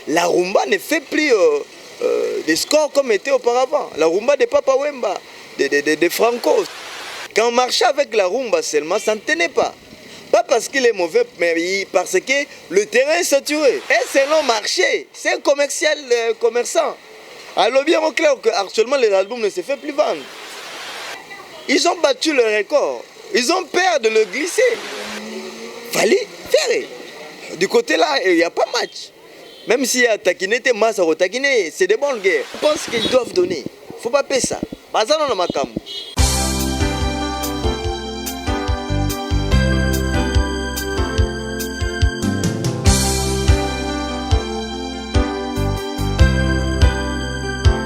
la rumba ne fait plus des scores comme était auparavant. La rumba de Papa Wemba, de Franco. Quand on marchait avec la rumba seulement, ça ne tenait pas. Pas parce qu'il est mauvais, mais parce que le terrain est saturé. Et c'est non marché, c'est un commerçant. Alors bien au clair qu'actuellement les albums ne se font plus vendre. Ils ont battu le record. Ils ont peur de le glisser. Fallait faire. Du côté là, il n'y a pas match. Même s'il y a taquiné, c'est des bonnes guerres. Je pense qu'ils doivent donner. Il ne faut pas payer ça.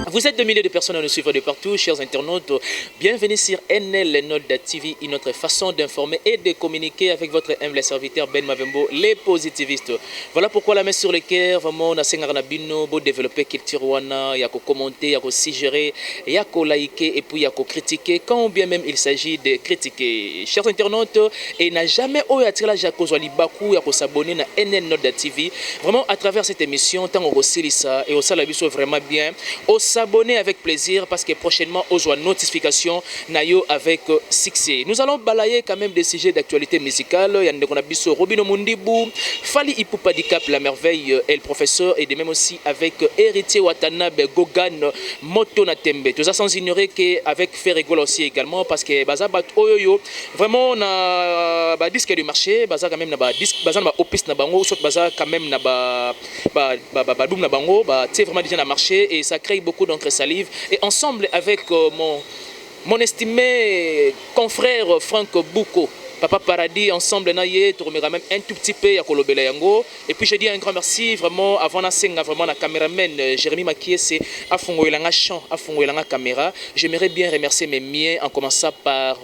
Vous êtes des milliers de personnes à nous suivre de partout, chers internautes. Bienvenue sur NL Nolda TV, une autre façon d'informer et de communiquer avec votre humble serviteur Ben Mavembo, les positivistes. Voilà pourquoi la main sur le cœur, vraiment, on a Sengarnabino, pour développer culture wana, il y a qu'à commenter, il y a qu'à suggérer, il y a qu'à liker et puis il y a qu'à critiquer, quand bien même il s'agit de critiquer. Chers internautes, et n'a jamais attiré la Jacozwali Bakou, il y a qu'à s'abonner à NL Nolda TV. Vraiment, à travers cette émission, tant on reçoit ça et on s'alabiso vraiment bien, on s'abonner avec plaisir parce que prochainement on aura notification nayo avec succès. Nous allons balayer quand même des sujets d'actualité musicale. Il y a un biso Robino Mundibou, Fali Ipupa Dicap la merveille et le professeur et de même aussi avec Héritier Watanabe Gogan Moto Natembe. Tout ça sans ignorer qu'avec Ferrégol aussi également parce que baza bat oyoyo vraiment na ba disque du marché, baza quand même na ba disque, baza na ba opus na bango, soit baza quand même na ba boom na bango, ba c'est vraiment déjà na marché et ça crée beaucoup d'encre salive et ensemble avec mon estimé confrère Franck Bouko, Papa Paradis, ensemble naïe, tu remettras même un tout petit peu à Kolobela Yango. Et puis je dis un grand merci vraiment avant la scène, vraiment la caméraman Jérémy Makié, c'est à Fongoelanga Champ, à Fongoelanga Caméra. J'aimerais bien remercier mes miens en commençant par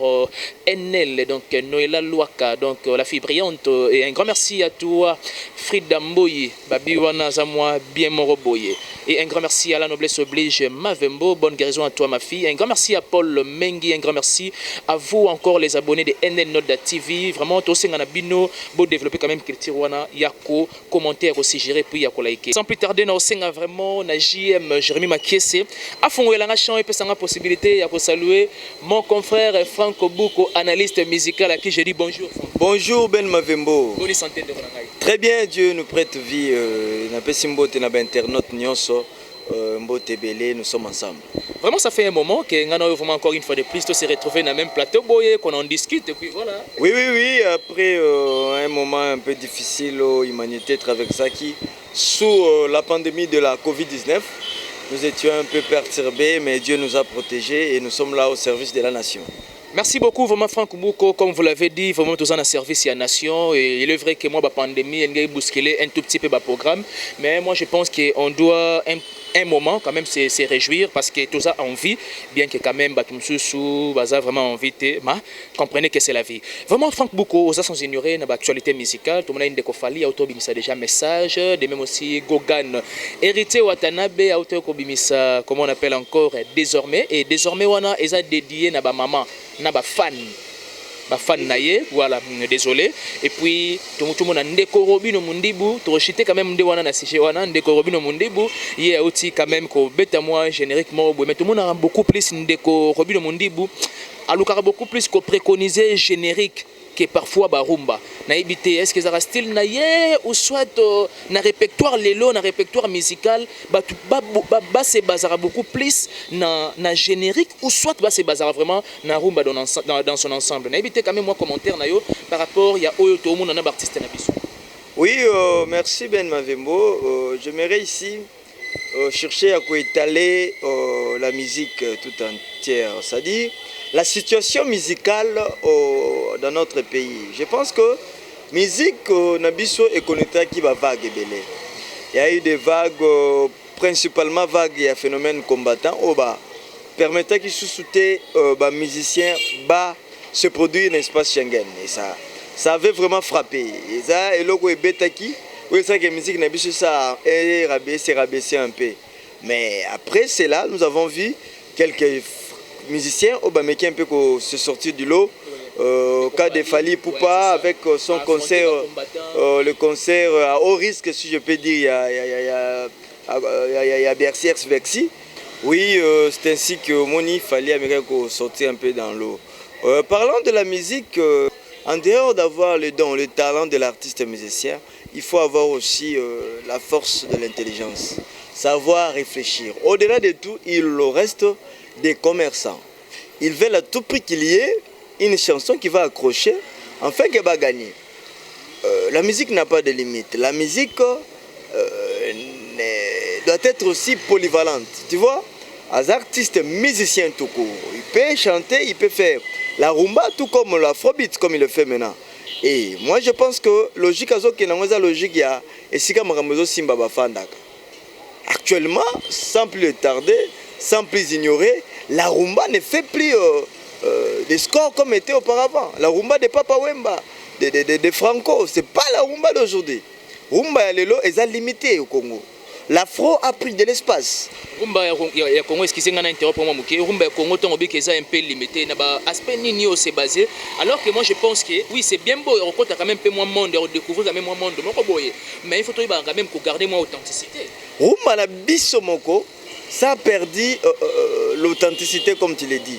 NL, donc Noëlla Louaka, donc la fille brillante. Et un grand merci à toi, Frida Mboye, Babi Wana Zamwa, bien Moroboye. Et un grand merci à la noblesse oblige Mavembo, bonne guérison à toi ma fille. Un grand merci à Paul Mengi, un grand merci à vous encore les abonnés de NL Nolda TV. Vraiment, tous ces bino, pour développer quand même culture wana, yako, commentaire aussi gérer puis yako liker. Sans plus tarder, nous avons vraiment na JM Jérémy Makiese. À fond où la champ et puis la possibilité yako saluer mon confrère Franck Bouko, analyste musical à qui je dis bonjour. Bonjour Ben Mavembo. Bonne santé de très bien, Dieu nous prête vie. Na pesimbote na internaute nyonso. Nous sommes ensemble. Vraiment, ça fait un moment que nous vraiment encore une fois de plus, on s'est retrouvés dans le même plateau, qu'on en discute et puis voilà. Oui, après un moment un peu difficile, l'humanité traverse qui sous la pandémie de la Covid-19, nous étions un peu perturbés, mais Dieu nous a protégés et nous sommes là au service de la nation. Merci beaucoup, vraiment Franck Bouko, comme vous l'avez dit, vraiment tous en un service à la nation. Et il est vrai que moi, la pandémie, elle a bousculé un tout petit peu le programme. Mais moi, je pense qu'on doit un moment quand même se réjouir parce que tout ça a envie, bien que quand même, vraiment envie, comprenez que c'est la vie. Vraiment, Franck Bouko, aux sans ignorer l'actualité musicale, tout le monde a une décofali, auto bimisa déjà message, de même aussi Gogan, Héritier Watanabe, auto kobimisa, comment on appelle encore, désormais. Et désormais, on a dédié à ma maman. Na ba fan naye, voilà, désolé. Et puis tout le monde a ndeko Robino Mundibu, tu rechité quand même ndewana na siché wana ndeko Robino Mundibu, il y a aussi quand même ko beta moi génériquement, mais tout le monde a beaucoup plus ndeko Robino Mundibu, alors beaucoup plus ko préconisé générique que parfois barumba na ibité est-ce que ça reste style na ye ou soit na répertoire lelo na répertoire musical ba c'est bazara beaucoup plus na générique ou soit ba c'est bazara vraiment na rumba dans son ensemble na ibité quand même moi commentaire na yo par rapport il y a oyo to monde na artiste na biso. Oui, merci Ben Mavembo. J'aimerais ici chercher à étaler la musique tout entière, c'est-à-dire la situation musicale dans notre pays. Je pense que la musique Nabiso est connectée qui va vague. Il y a eu des vagues, principalement vagues et phénomènes combattants, permettant qu'ils sous-soutaient les musiciens se produire dans l'espace Schengen. Et ça avait vraiment frappé. Et ça, et logo est bétaki. Oui, c'est que la musique Nabiso ça s'est rabaissé un peu. Mais après cela, nous avons vu quelques musicien Obameki un peu se sortir du lot. Cas de Fali Poupa avec son concert, le concert à haut risque, si je peux dire, il y a y a Bercy, Vexi. Oui, c'est ainsi que Moni fallait sortir un peu dans l'eau. Parlant de la musique, en dehors d'avoir le don, le talent de l'artiste musicien, il faut avoir aussi la force de l'intelligence, savoir réfléchir. Au-delà de tout, il reste des commerçants. Ils veulent à tout prix qu'il y ait une chanson qui va accrocher, enfin qu'elle va gagner. La musique n'a pas de limite. La musique doit être aussi polyvalente. Tu vois, les artistes musiciens tout court, il peut chanter, il peut faire la rumba tout comme l'afrobeat comme il le fait maintenant. Et moi je pense que logique logique ya esika makambo simba bafandaka. Actuellement, sans plus tarder, sans plus ignorer, la rumba ne fait plus des scores comme était auparavant. La rumba de Papa Wemba, de Franco, c'est pas la rumba d'aujourd'hui. Rumba ya lelo est limitée au Congo. L'afro a pris de l'espace. Rumba ya Congo, excusez-moi d'interrompre moi, rumba ya Congo ton obi est un peu limité, na ba aspect nini c'est basé. Alors que moi je pense que oui c'est bien beau, on compte quand même un peu moins monde, on découvre quand même moins monde, mais il faut quand même garder moins authenticité. Rumba na biso moko, ça a perdu l'authenticité comme tu l'as dit.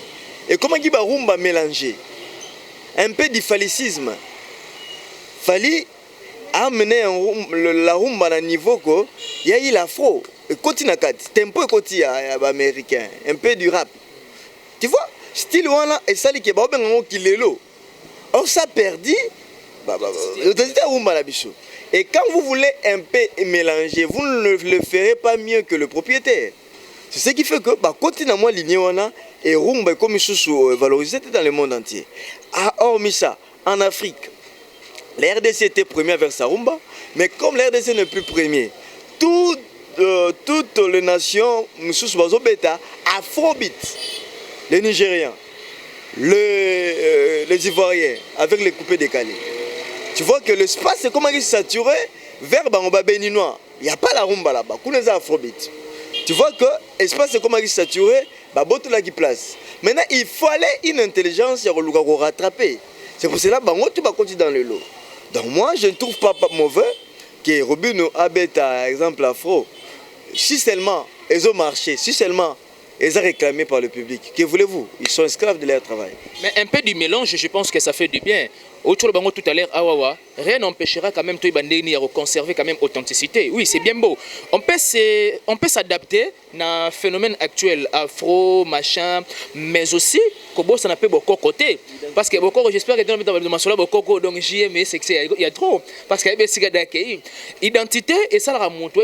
Et comment dit rumba mélangé, un peu d'ifalicisme. Fallait amener la rumba à un niveau que il y a eu l'afro, tempo américain, un peu du rap. Tu vois, style wana et ça qui est kilelo. Or ça perdu l'authenticité rumba la bicho. Et quand vous voulez un peu mélanger, vous ne le ferez pas mieux que le propriétaire. C'est ce qui fait que continue moi ligné wana et rumba comme valorisé dans le monde entier. Hormis ça, en Afrique, la RDC était premier vers sa rumba, mais comme la RDC n'est plus premier, toutes les nations, afrobeat, les Nigériens, les Ivoiriens, avec les coupés décalés. Tu vois que l'espace c'est comme il saturé vers Bangoba béninois. Il n'y a pas la rumba là-bas, qu'on les afrobeat. Tu vois que l'espace c'est comme il saturé, baboto là qui place. Maintenant, il fallait une intelligence pour rattraper. C'est pour cela que tu vas continuer dans le lot. Donc moi, je ne trouve pas mauvais que Robino Abet, par exemple, afro, si seulement ils ont marché, si seulement ils ont réclamé par le public. Que voulez-vous? Ils sont esclaves de leur travail. Mais un peu du mélange, je pense que ça fait du bien. Autour de Bango tout à l'heure, rien n'empêchera quand même de conserver quand même authenticité. Oui, c'est bien beau. On peut s'adapter à un phénomène actuel, afro, machin, mais aussi, que ça n'a pas beaucoup côté. Parce que beaucoup, j'espère que dans le masolo, beaucoup, donc JM, c'est il y a trop. Parce qu'il y a des identité, et ça la montre,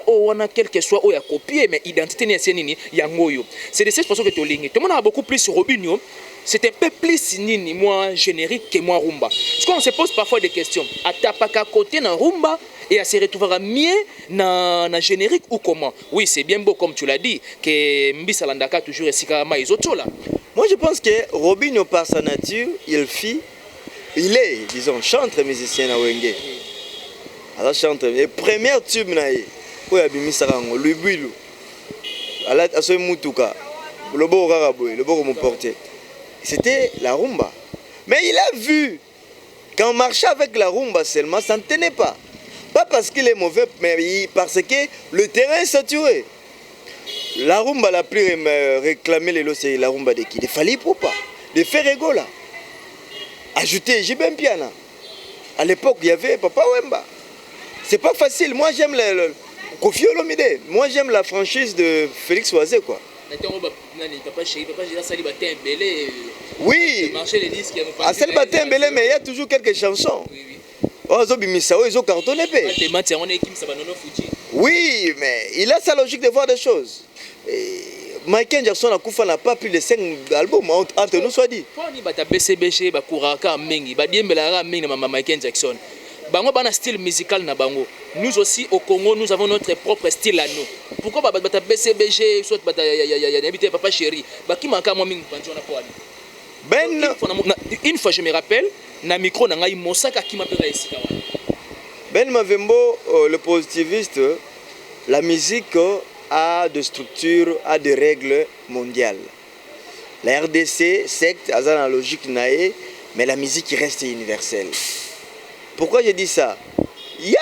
on a quel que soit, il y a copié, mais identité, il y a ngoyo. C'est de cette façon que tu lignes. Tout le monde a beaucoup plus sur Robinho. C'est un peu plus nini, moi générique que moi rumba. Parce qu'on se pose parfois des questions. À tapaka côté dans rumba et à se retrouver mieux dans générique ou comment? Oui, c'est bien beau comme tu l'as dit que Mbisa Landaka toujours esika maizoto là. Moi je pense que Robinho par sa nature, il est, disons, chanteur musicien à Wenge. Alors chanteur, le premier tube naïe, où il y a Bimisa Rango, le Builu, à la soie Mutuka, le beau Raraboy, le beau porté. C'était la rumba. Mais il a vu qu'en marchant avec la rumba seulement, ça ne tenait pas. Pas parce qu'il est mauvais, mais parce que le terrain est saturé. La rumba la plus réclamée, c'est la rumba de qui? Il fallait pour pas. De faire là. Ajouter Jibem Piana. À l'époque, il y avait Papa Wemba. C'est pas facile. Moi, j'aime le Kofi Olomide. Moi, j'aime la franchise de Félix Oisé, quoi. Oui, à celle baptême, mais il y a toujours quelques chansons. Ils ont cartonné. Oui, mais il a sa logique de voir des choses. Michael Jackson n'a pas plus de 5 albums, entre nous soit dit. Michael Jackson. Bango bana style musical na bango. Nous aussi au Congo, nous avons notre propre style à nous. Pourquoi bata BCBG soit bata habité papa chéri. Ba ki manka moi mingi panzo na kwa. Une fois je me rappelle, na micro na ngai Mosaka ki m'appelle ici. Ben Mavembo, le positiviste, la musique a des structures, a des règles mondiales. La RDC, secte, a la logique nae, mais la musique reste universelle. Pourquoi je dis ça? Il y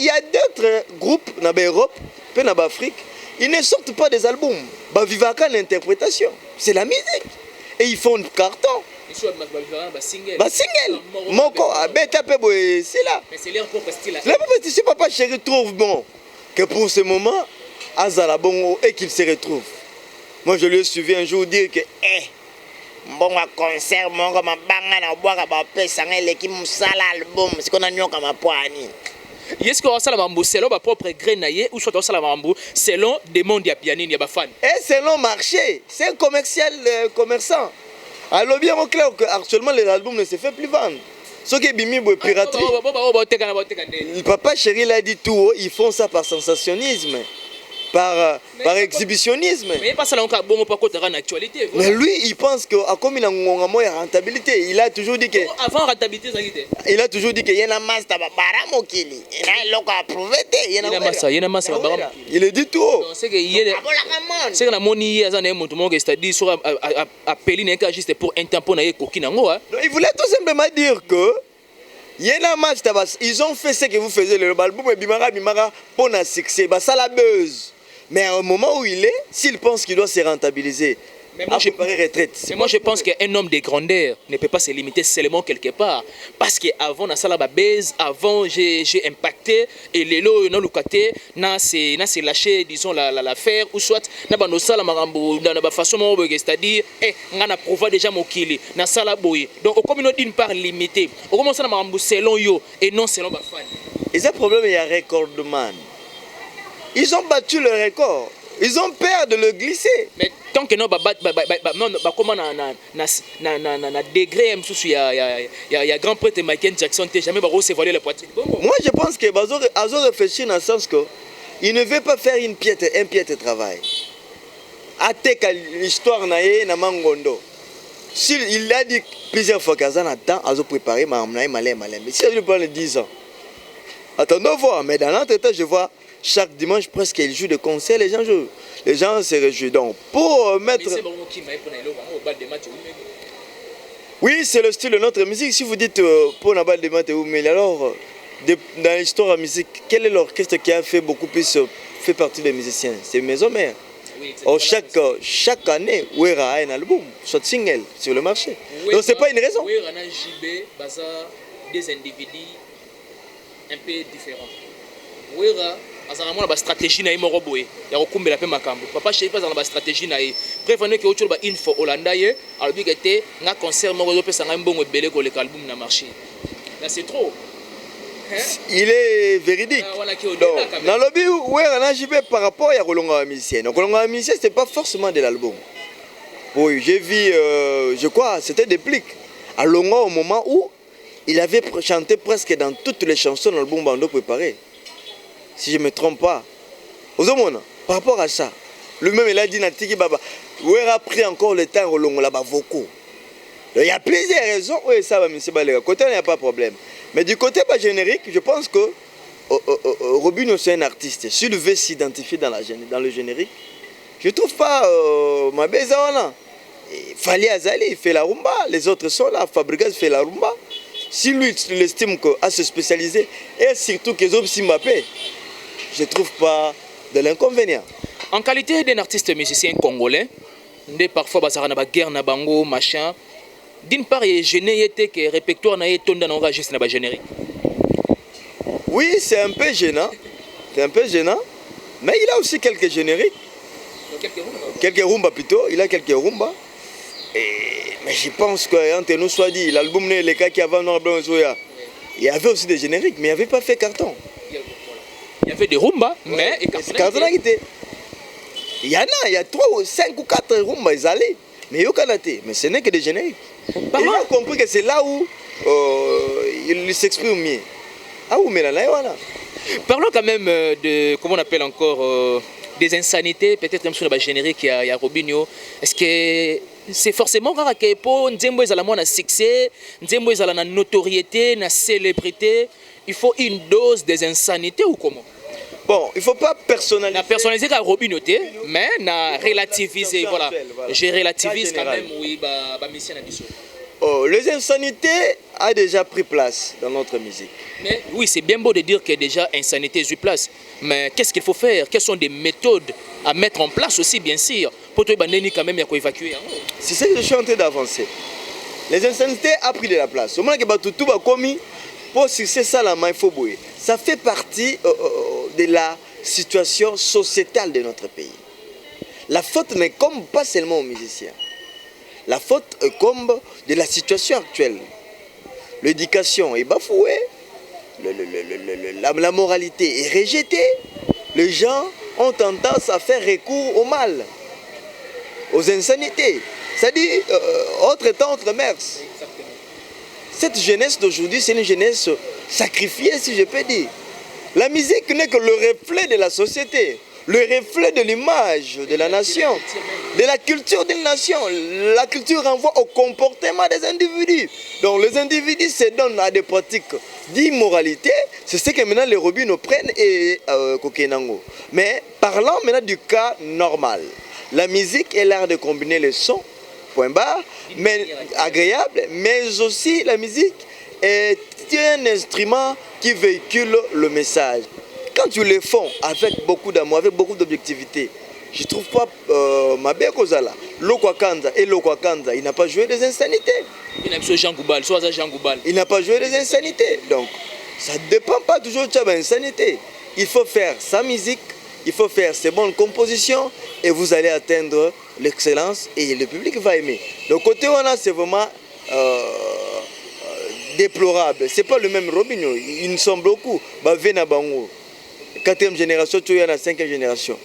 a d'autres groupes dans l'Europe, puis dans l'Afrique, ils ne sortent pas des albums. Bah vivent qu'en interprétation. C'est la musique. Et ils font un carton. Single. Moko, c'est là. Mais c'est leur propre style. Leur propre style, si Papa Chéri trouve bon que pour ce moment, Azala bon et qu'il se retrouve. Moi je lui ai suivi un jour dire que bon concert mon comme banga na boire ba pesa ngeleki musala album c'est qu'on a nyoka mapoani. Est-ce que ça la selon ma propre grenaille ou soit ça la selon des mondes ya pianine ya ba fan. Et selon marché, c'est un commerçant. Alors bien au clair que actuellement les albums ne se fait plus vendre. Ce qui est bimi pour piraterie. Le Papa Chéri l'a dit tout, ils font ça par sensationnalisme. Par exhibitionnisme. Mais pas ça encore bon pas côté en actualité. Mais lui il pense que à comme il a une rentabilité, il a toujours dit que avant rentabilité ça était. Il a toujours dit que y a un master bara mokili. Il a loko approuvé il y a un master bara. Il est dit tout. C'est que il c'est que la moni ya zana monto mongo c'est-à-dire sur appeler n'est juste pour un tampon na koki nango. Il voulait tout simplement dire que Yena match ils ont fait ce que vous faisiez le album et bimara pour un succès, bah ça la buzz. Mais au moment où il est, s'il pense qu'il doit se rentabiliser, mais moi, je pense qu'un homme de grandeur ne peut pas se limiter seulement quelque part. Parce qu'avant, dans la base, avant, j'ai impacté et les lots non locatés, c'est lâché, disons, l'affaire, ou soit, dans la façon, c'est-à-dire, on a prouvé déjà mon kili, dans la boy. Donc, comme une d'une part limitée, on commence à selon yo et non selon ma fan. Et ce problème, il y a un recordman. Ils ont battu le record. Ils ont peur de le glisser. Mais tant que non, comment na degré, il y a grand prêtre Michael Jackson, tu jamais recevoir la poitrine. Moi, je pense que Bazo réfléchit dans le sens que il ne veut pas faire un piètre travail. Atek l'histoire na Mangondo. Il a dit plusieurs fois qu'Azan attend à préparer malin. Mais si je prends les 10 ans, attendons voir. Mais dans l'entretemps, je vois. Chaque dimanche, presque, il joue des concerts, les gens jouent. Les gens se réjouissent. Donc, pour mettre... Oui, c'est le style de notre musique. Si vous dites pour la balle de maths, mais alors, dans l'histoire de la musique, quel est l'orchestre qui a fait beaucoup plus, fait partie des musiciens? C'est Maison Mère. Oui, chaque année, Ouera a un album, soit single, sur le marché. Donc, ce n'est pas une raison. Ouera a JB, des individus un peu différents. Ouera azana ba stratégie na imoro boye ya kokumbela pe makambo Papa Chéri pas dans ba stratégie na prévenez que autour ba info Hollanda ye alobi que nga concert moko zo pesa nga mbongo ebele ko le album na marché là c'est trop il est véridique dans lobby ouais on a JB par rapport à kolonga musicien donc kolonga musicien c'est pas forcément de l'album. Oui j'ai vu je crois c'était des plics à Longa au moment où il avait chanté presque dans toutes les chansons dans l'album Bando préparé. Si je ne me trompe pas. Par rapport à ça, lui-même il a dit Natiki Baba, où a pris encore le temps au long là-bas vocaux. Il y a plusieurs raisons, oui, ça va, M. Balega. Côté, il n'y a pas de problème. Mais du côté générique, je pense que Robinho, c'est un artiste. S'il veut s'identifier dans le générique, je ne trouve pas ma Bézawana. Fali Azali, il fait la rumba, les autres sont là, Fabregas fait la rumba. Si lui, il estime qu'à se spécialiser, et surtout que Zob Mbappé, je ne trouve pas de l'inconvénient. En qualité d'un artiste musicien congolais, parfois il y a guerre, bango, machin. D'une part, il y a gêné que le répertoire n'a pas juste dans le générique. Oui, c'est un peu gênant. C'est un peu gênant. Mais il a aussi quelques génériques. Quelques rumba plutôt. Il a quelques rumba. Mais je pense qu'entre nous soit dit, l'album les cas qui avant il y avait aussi des génériques, mais il n'avait pas fait carton. Il y avait des rumba, mais carton a été. Il y en a, il y a 3 ou 5 ou 4 rumba, ils allaient. Mais il y a aucun athée. Mais ce n'est que des génériques. Il a compris que c'est là où il s'exprime mieux. Ah oui, mais là, voilà. Parlons quand même de, comment on appelle encore, des insanités, peut-être même sur le générique, il y a Robinho. Est-ce que c'est forcément rare que pour Nzembo ezala mwana succès, Nzembo ezala na notoriété, na célébrité, il faut une dose des insanités ou comment? Bon, il ne faut pas personnaliser. Na personnaliser ka Robinho, mais na relativiser, voilà. Je relativise quand même, oui, ba mission na biso. les insanités ont déjà pris place dans notre musique. Mais, oui, c'est bien beau de dire que déjà insanité a eu place. Mais qu'est-ce qu'il faut faire? Quelles sont des méthodes à mettre en place aussi, bien sûr, pour toi, quand même, il faut évacuer. C'est ce que je suis en train d'avancer. Les insanités ont pris de la place. Au moment que tout va commis, pour succès ça, il faut bouiller. Ça fait partie de la situation sociétale de notre pays. La faute n'incombe pas seulement aux musiciens. La faute incombe de la situation actuelle. L'éducation est bafouée, la moralité est rejetée. Les gens ont tendance à faire recours au mal, aux insanités. C'est-à-dire, autre temps, autre mœurs. Cette jeunesse d'aujourd'hui, c'est une jeunesse sacrifiée, si je peux dire. La musique n'est que le reflet de la société, le reflet de l'image de la nation, de la culture d'une nation. La culture renvoie au comportement des individus. Donc les individus se donnent à des pratiques d'immoralité. C'est ce que maintenant les robinos prennent et Kokenango. Mais parlant maintenant du cas normal, la musique est l'art de combiner les sons, point barre, mais agréable, mais aussi la musique est un instrument qui véhicule le message. Quand tu le fais avec beaucoup d'amour, avec beaucoup d'objectivité, je ne trouve pas ma belle cause là. Lokwakanza et Lokwakanza, il n'a pas joué des insanités. Il n'a pas joué des insanités. Donc, ça ne dépend pas toujours de l'insanité. Il faut faire sa musique, il faut faire ses bonnes compositions et vous allez atteindre l'excellence et le public va aimer. Donc, côté on a, c'est vraiment déplorable. Ce n'est pas le même Robinho. Ils nous sont beaucoup. Vena Bango. 4e génération, tu es la 5e génération.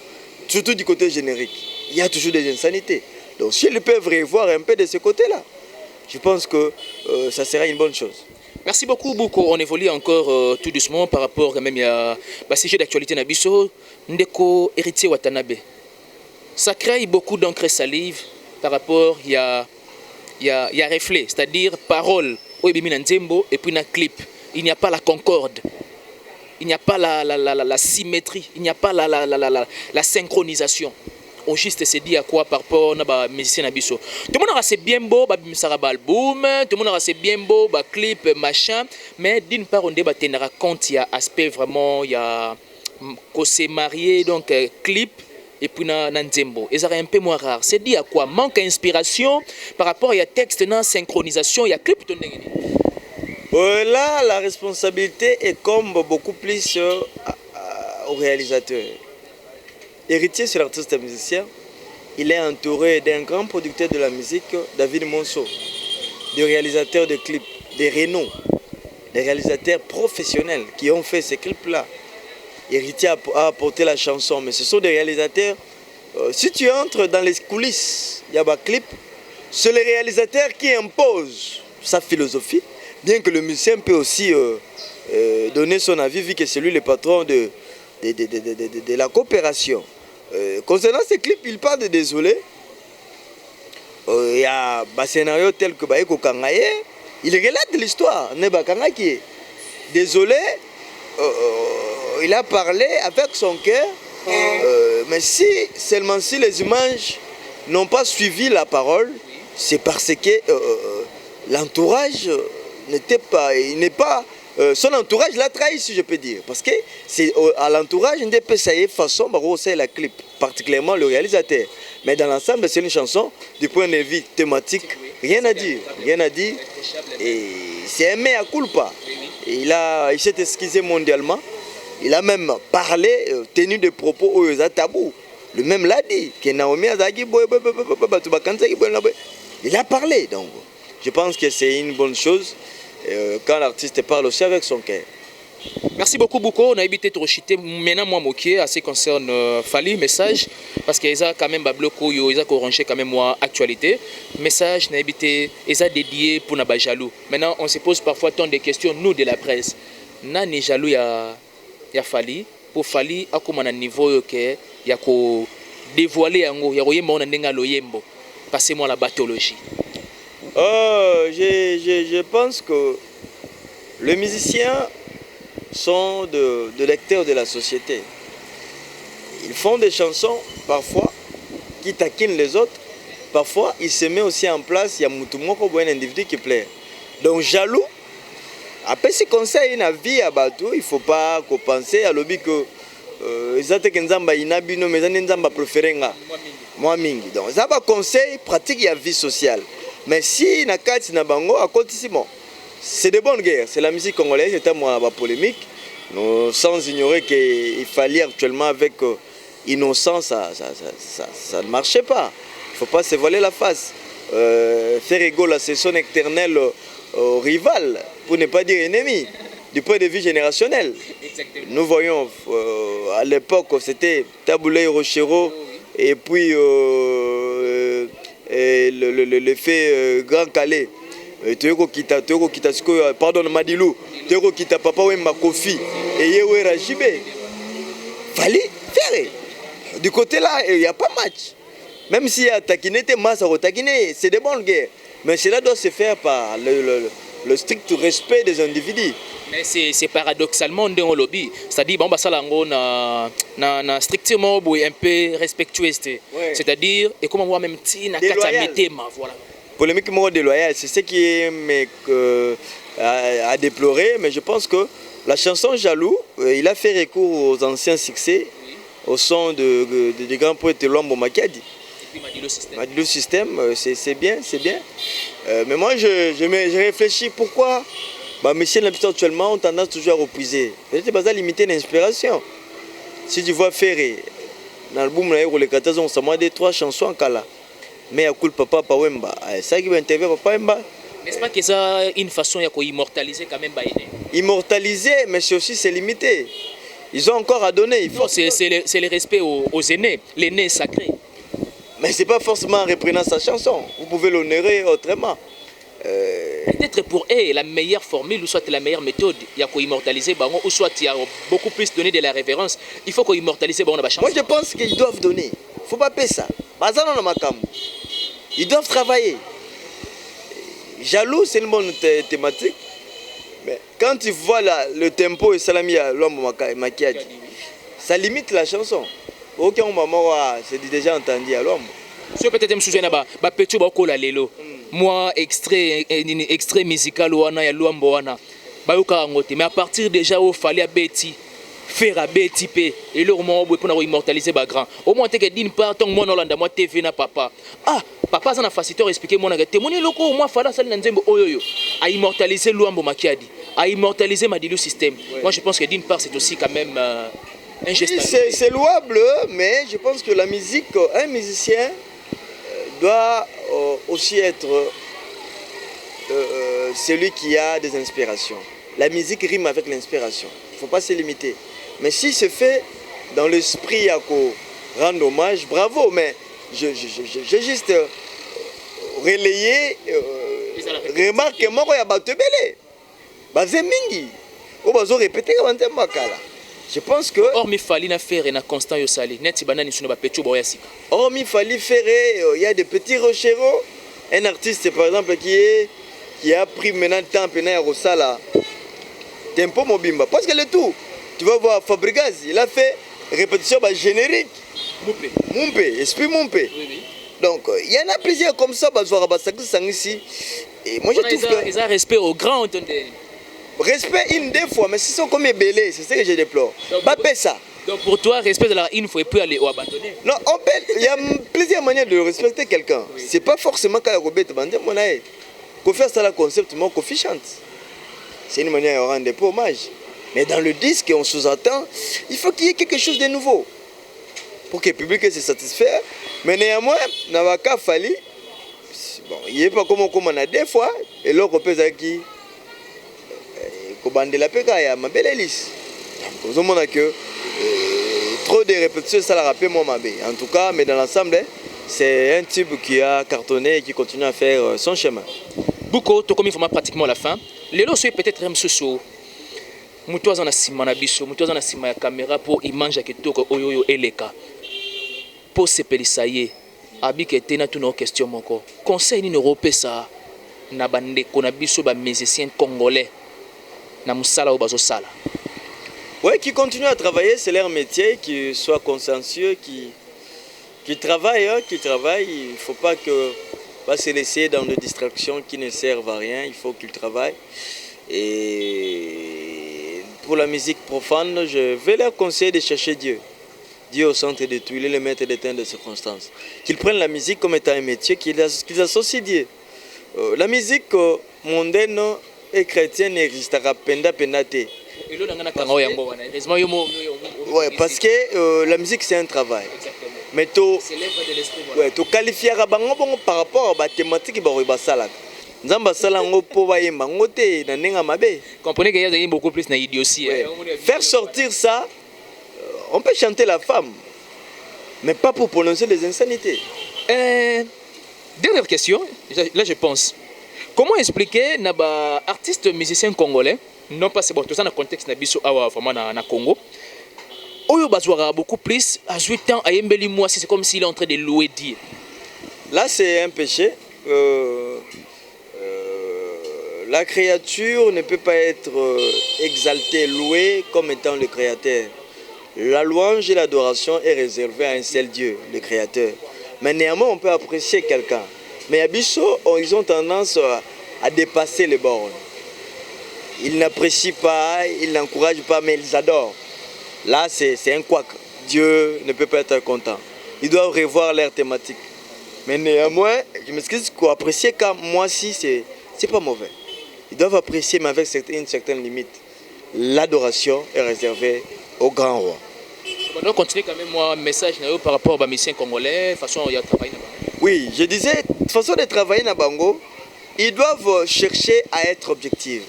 Surtout du côté générique. Il y a toujours des insanités. Donc s'ils peuvent revoir un peu de ce côté-là, je pense que ça sera une bonne chose. Merci beaucoup, Bouko. On évolue encore tout doucement par rapport quand même à sujet d'actualité Nabiso. Ndeko héritier Watanabe. Ça crée beaucoup d'encre salive par rapport il y a reflet, c'est-à-dire parole, et puis un clip. Il n'y a pas la concorde. Il n'y a pas la symétrie, il n'y a pas la synchronisation. On juste se dit à quoi par rapport à musicien Nabiso. Tout le monde a c'est bien beau, album, tout le monde a c'est bien beau, clip, machin, mais d'une part on débat compte il y a aspect vraiment il y a qu'on s'est marié donc clip et puis Nzembo. Et ça un peu moins rare. C'est dit à quoi manque d'inspiration par rapport à texte, synchronisation, il y a clip. Là, la responsabilité incombe beaucoup plus au réalisateur. Héritier sur l'artiste musicien, il est entouré d'un grand producteur de la musique, David Monceau, des réalisateurs de clips, des renom, des réalisateurs professionnels qui ont fait ces clips-là. Héritier a apporté la chanson, mais ce sont des réalisateurs. Si tu entres dans les coulisses, il y a un clip, c'est le réalisateur qui impose sa philosophie. Bien que le musicien peut aussi donner son avis, vu que c'est lui le patron de la coopération. Concernant ces clips, il parle de désolé. Il y a un scénario tel que Baeko Kangaye. Il relate l'histoire. Désolé, il a parlé avec son cœur. Mais seulement si les images n'ont pas suivi la parole, c'est parce que l'entourage n'était pas, il n'est pas, son entourage l'a trahi, si je peux dire, parce que c'est à l'entourage il n'est pas de façon c'est la clip, particulièrement le réalisateur. Mais dans l'ensemble, c'est une chanson du point de vue thématique, rien à dire, et c'est un mea culpa. Il s'est excusé mondialement, il a même parlé, tenu des propos aux tabous. Le même l'a dit, que Naomi Azagi, il a parlé, donc je pense que c'est une bonne chose quand l'artiste parle aussi avec son cœur. Merci beaucoup, Bouko. On a évité de rechuter. Maintenant, moi, moqué, à ce qui concerne Fali, message, parce qu'ils ont quand même bloqué, ils ont orangé quand même moi actualité. Message, on a évité, ils ont dédié pour nous jaloux. Maintenant, on se pose parfois tant de questions, nous, de la presse. Nani jaloux, il y a Fali. Pour Fali, à comment un niveau que il y a qu'au dévoiler en haut, il y a oyembo, on a n'enga loyembo. Passez-moi la pathologie. Je pense que les musiciens sont de lecteurs de la société. Ils font des chansons parfois qui taquinent les autres, parfois il se met aussi en place, il y a un individu qui plaît. Donc jaloux, après ce conseil na vie à bateau, il ne faut pas penser à l'objet que Zate Kenzamba inabino mais Nzamba préféré moi mingi. Donc ça va conseil pratique il y a vie sociale. Mais si na kati na bango à côté bon, c'est de bonnes guerres, c'est la musique congolaise, c'est un mois polémique. Sans ignorer qu'il fallait actuellement avec innocence, ça ne marchait pas. Il ne faut pas se voiler la face. Faire égaux à son éternel rival, pour ne pas dire ennemi, du point de vue générationnel. Exactement. Nous voyons à l'époque, c'était Taboulé Rochero et puis le fait Grand Calais. Pardon, Madilou, Teko Kita Papa Wemba Kofi et Yewe Rajibé. Fallait faire. Du côté là, il n'y a pas match. Même si Takiné était masse à Takiné, c'est des bonnes guerres. Mais cela doit se faire par le strict respect des individus. Mais c'est paradoxalement dans le lobby. C'est-à-dire, bon, ça na strictement un peu respectueux. C'est-à-dire, et comment on même si na voilà. Polémique déloyale, c'est ce qui est à déplorer, mais je pense que la chanson Jaloux, il a fait recours aux anciens succès, au son des grands poètes Luambo Makiadi. Madilo Système, c'est bien, c'est bien. Mais moi, je réfléchis pourquoi Monsieur l'habitude actuellement ont tendance toujours à repousser. Peut-être pas à limiter l'inspiration. Si tu vois Ferré, dans l'album, les 14 ans, ça m'a dit 3 chansons en Kala. Mais à coup Papa Pawemba, ça qui va intervenir Papa Wemba. N'est-ce pas que ça une façon d'immortaliser quand même Baïné? Immortaliser, mais c'est aussi c'est limité. Ils ont encore à donner. C'est le respect aux aînés. L'aîné est sacré. Mais ce n'est pas forcément en reprenant sa chanson. Vous pouvez l'honorer autrement. Peut-être pour eux, la meilleure formule, ou soit la meilleure méthode, il y a qu'à immortaliser, ou soit il y a beaucoup plus donner de la révérence. Il faut qu'on immortalise la chanson. Moi je pense qu'ils doivent donner. Il ne faut pas payer ça. Ils doivent travailler. Jaloux, c'est une bonne thématique. Mais quand tu vois le tempo et Salami à l'homme Makiadi, ça limite la chanson. Aucun moment, c'est déjà entendu à l'homme. Si peut-être me souviens là-bas, Petit Bakola Lelo. Moi, extrait musical wana ya Luambo wana. Bayoka ngote. Mais à partir déjà où fallait Betty. Faire à BTP et le moment où on a immortalisé grand. Au moins, tu d'une part, ton mon Hollande, moi, TV na papa. Ah, papa, ça n'a facilité expliquer mon agate. Mon loko, moi, fala sal nanzembo oyoyo. À immortaliser Luambo Makiadi, à immortaliser Madilou Système. Ouais. Moi, je pense que d'une part, c'est aussi quand même un geste. Oui, c'est louable, mais je pense que la musique, un musicien doit aussi être celui qui a des inspirations. La musique rime avec l'inspiration. Il ne faut pas se limiter. Mais si c'est fait dans l'esprit à rendre hommage, bravo, mais j'ai juste relayé remarque moi il y a battu belé. Bazé mingi. Ou bazo répéter avant de makala. Je pense que hormis fali na faire na constant yo sali net banani sunu ba pecho boya sika. Hormis fali faire il y a des petits rocheros, un artiste par exemple qui a pris maintenant temps pena ya Rosala. Tempo Mobimba parce que le tout tu vas voir Fabregas, il a fait répétition générique. Mumpe, esprit Mumpe. Oui. Donc, il y en a plusieurs comme ça, ici. Et moi, je trouve que... Ils ont respect au grand. Respect une deux fois, mais si sont comme belés, c'est ce que je déplore. Ça. Donc, pour toi, respect de la une fois et puis aller au abandonner. Non, il y a plusieurs manières de respecter quelqu'un. Oui. C'est pas forcément quand il y a des qu'on fait ça, le concept, mon coefficient. C'est une manière de rendre des hommages. Mais dans le disque, on sous-entend, il faut qu'il y ait quelque chose de nouveau. Pour que le public se satisfasse. Mais néanmoins, dans le cas Fali, bon, il n'y a pas comme on a des fois, et l'autre peut qui bande la péka, il y a ma belle liste. Vous avez que trop de répétitions, ça l'a rappelé moi ma belle. En tout cas, mais dans l'ensemble, c'est un type qui a cartonné et qui continue à faire son chemin. Beaucoup, tout comme il faut pratiquement à la fin. Les lots sont peut-être un sous. Mutu aza na sima na biso, mutu aza na sima ya caméra pour image ya kitoko oyoyo eleka. Pour sepelisa ye, abike tena tuna question moko. Conseil ni européen na bandeko na biso ba musiciens congolais na musala o bazo sala. Ouais, qui continuent à travailler, c'est leur métier, qui soit consciencieux, Qui travaille, hein, qui travaille. Il ne faut pas se laisser dans des distractions qui ne servent à rien. Il faut qu'il travaille. Et pour la musique profane, je vais leur conseiller de chercher Dieu. Dieu au centre de tout, il est le maître des temps de circonstances. Qu'ils prennent la musique comme étant un métier, qu'ils associent Dieu. La musique mondaine et chrétienne n'existera penda pendate. Ouais, parce que la musique c'est un travail. Mais tu qualifies par rapport à la thématique comprenez qu'il y a beaucoup plus d'idiotie. Faire sortir ça, on peut chanter la femme, mais pas pour prononcer les insanités. Dernière question, là je pense. Comment expliquer naba artiste musicien congolais, non pas c'est bon, tout ça dans le contexte nabiso awa vraiment na Congo. Oyo bazwara beaucoup plus à 8 ans à Yembeli moi c'est comme s'il est en train de louer Dieu. Là c'est un péché. La créature ne peut pas être exaltée, louée comme étant le créateur. La louange et l'adoration est réservée à un seul Dieu, le créateur. Mais néanmoins, on peut apprécier quelqu'un. Mais à Bisso, ils ont tendance à dépasser les bornes. Ils n'apprécient pas, ils n'encouragent pas, mais ils adorent. Là, c'est un couac. Dieu ne peut pas être content. Ils doivent revoir leur thématique. Mais néanmoins, je m'excuse pour apprécier quand moi, si c'est pas mauvais. Ils doivent apprécier, mais avec une certaine limite. L'adoration est réservée au grand roi. On doit continuer quand même moi message par rapport aux musiciens congolais, façon il y a travaillé. Oui, je disais, façon de travailler na bango, ils doivent chercher à être objectifs.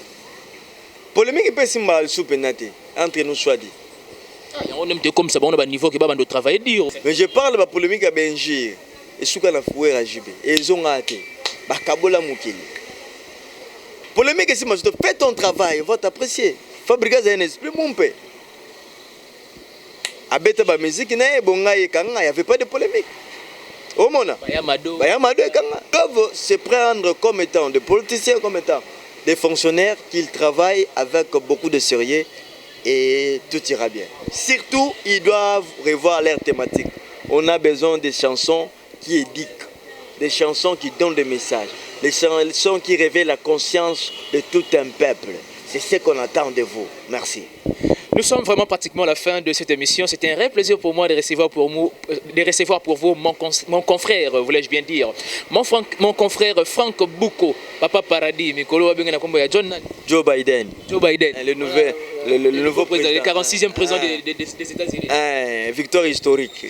Polémique peut mal soupenate entre nous soit dit. On aime comme ça, on a un niveau qui va de travailler dur. Mais je parle de la polémique à Benjir et souka na fouer à Jibé et ils ont hâté. Bakabola Mukeli. Polémique c'est moi, fais ton travail, on va t'apprécier. Fabriquer un esprit mon père. Abeta ba musique na ebonga yekanga, il y avait pas de polémique. Au mona. Bayamado ekanga. Doivent se prendre comme étant des politiciens, comme étant des fonctionnaires qu'ils travaillent avec beaucoup de sérieux et tout ira bien. Surtout, ils doivent revoir leur thématique. On a besoin des chansons qui éduquent, des chansons qui donnent des messages, des chansons qui révèlent la conscience de tout un peuple. C'est ce qu'on attend de vous. Merci. Nous sommes vraiment pratiquement à la fin de cette émission. C'était un réel plaisir pour moi de recevoir pour vous mon confrère, voulais-je bien dire. Mon confrère Franck Bouko, Papa Paradis, Mikolo John Joe Biden. Joe Biden. Le nouveau président. Le 46e président des États-Unis. Victoire historique.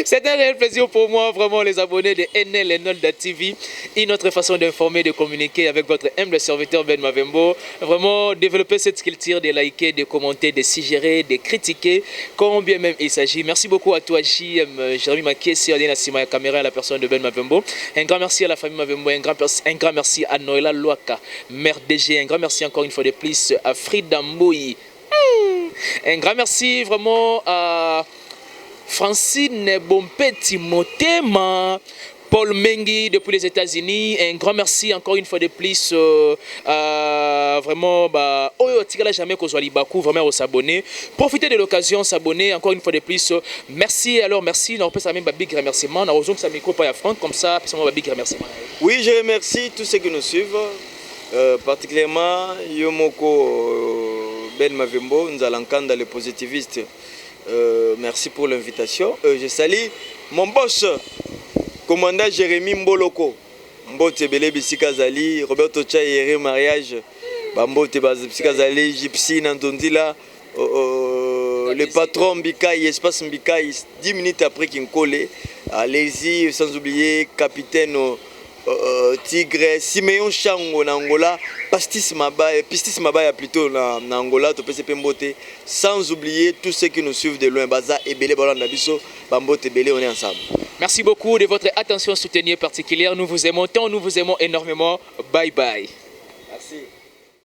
C'est un réel plaisir pour moi, vraiment, les abonnés de NL Nolda TV. Une autre façon d'informer, de communiquer avec votre humble serviteur Ben Mavembo. Vraiment, développer cette culture de liker, de commenter, de suggérer, de critiquer, combien même il s'agit. Merci beaucoup à toi, JM, Jérémy Makiesi, Adina Sima, caméra, à la personne de Ben Mavembo. Un grand merci à la famille Mavembo, un grand merci à Noëlla Loaka, mère DG, un grand merci encore une fois de plus à Frida Mboui. Un grand merci vraiment à Francine Bompeti Motema, Paul Mengi depuis les États-Unis. Un grand merci encore une fois de plus à vraiment Oyo Tigala jamais qu'on soit Libakou, vraiment s'abonner. Profitez de l'occasion, s'abonner encore une fois de plus. Merci, alors merci. On peut ça même big remerciement. On a besoin que ça micro pas à front comme ça, puis ça big remerciement. Oui, je remercie tous ceux qui nous suivent, particulièrement Yomoko Ben Mavembo, nous allons dans les positivistes. Merci pour l'invitation. Je salue mon boss, commandant Jérémy Mboloko. Mbote Bele Bissika Zali, Roberto Tchaïre mariage, Mbote Bissika Zali, Gypsy Nantondila, le patron Mbikaï, espace Mbikaï, 10 minutes après qu'il collé. Allez-y, sans oublier capitaine Tigre, Simeon Chango na Angola, Pistis Mabaya plutôt na Angola, sans oublier tous ceux qui nous suivent de loin, Baza et Belé Balan Nabiso, Bambote Belé, on est ensemble. Merci beaucoup de votre attention soutenue particulière. Nous vous aimons tant, nous vous aimons énormément. Bye bye. Merci.